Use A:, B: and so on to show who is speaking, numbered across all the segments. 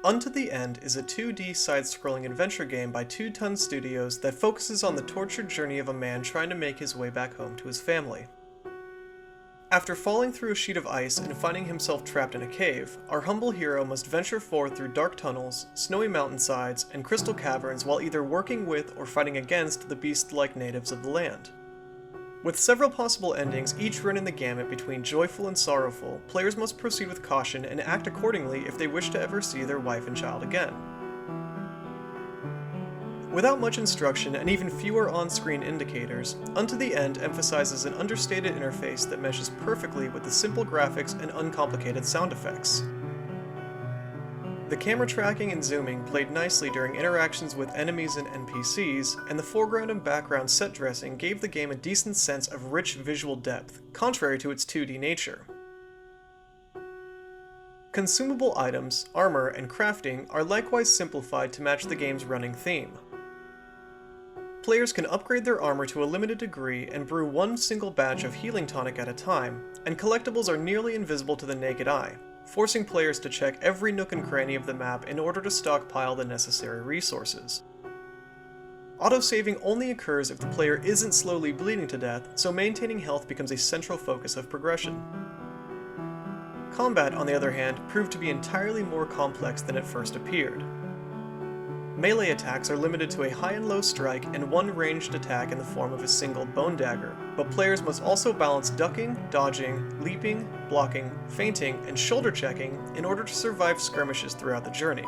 A: Unto the End is a 2D side-scrolling adventure game by Two Ton Studios that focuses on the tortured journey of a man trying to make his way back home to his family. After falling through a sheet of ice and finding himself trapped in a cave, our humble hero must venture forth through dark tunnels, snowy mountainsides, and crystal caverns while either working with or fighting against the beast-like natives of the land. With several possible endings, each running the gamut between joyful and sorrowful, players must proceed with caution and act accordingly if they wish to ever see their wife and child again. Without much instruction and even fewer on-screen indicators, Unto the End emphasizes an understated interface that meshes perfectly with the simple graphics and uncomplicated sound effects. The camera tracking and zooming played nicely during interactions with enemies and NPCs, and the foreground and background set dressing gave the game a decent sense of rich visual depth, contrary to its 2D nature. Consumable items, armor, and crafting are likewise simplified to match the game's running theme. Players can upgrade their armor to a limited degree and brew one single batch of healing tonic at a time, and collectibles are nearly invisible to the naked eye, forcing players to check every nook and cranny of the map in order to stockpile the necessary resources. Autosaving only occurs if the player isn't slowly bleeding to death, so maintaining health becomes a central focus of progression. Combat, on the other hand, proved to be entirely more complex than it first appeared. Melee attacks are limited to a high and low strike and one ranged attack in the form of a single bone dagger, but players must also balance ducking, dodging, leaping, blocking, feinting, and shoulder checking in order to survive skirmishes throughout the journey.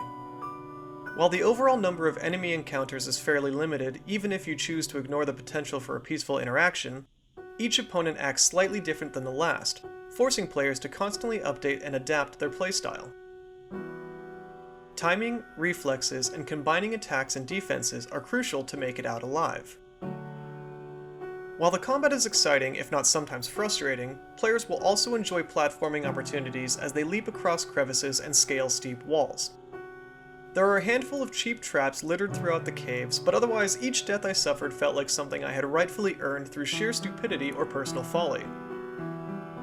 A: While the overall number of enemy encounters is fairly limited, even if you choose to ignore the potential for a peaceful interaction, each opponent acts slightly different than the last, forcing players to constantly update and adapt their playstyle. Timing, reflexes, and combining attacks and defenses are crucial to make it out alive. While the combat is exciting, if not sometimes frustrating, players will also enjoy platforming opportunities as they leap across crevices and scale steep walls. There are a handful of cheap traps littered throughout the caves, but otherwise each death I suffered felt like something I had rightfully earned through sheer stupidity or personal folly.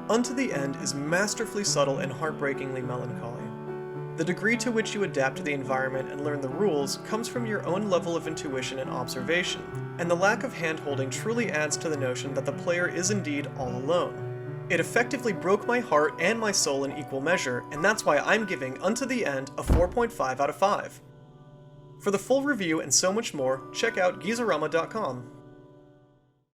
A: Unto the End is masterfully subtle and heartbreakingly melancholy. The degree to which you adapt to the environment and learn the rules comes from your own level of intuition and observation, and the lack of hand-holding truly adds to the notion that the player is indeed all alone. It effectively broke my heart and my soul in equal measure, and that's why I'm giving Unto the End a 4.5 out of 5. For the full review and so much more, check out Gizorama.com.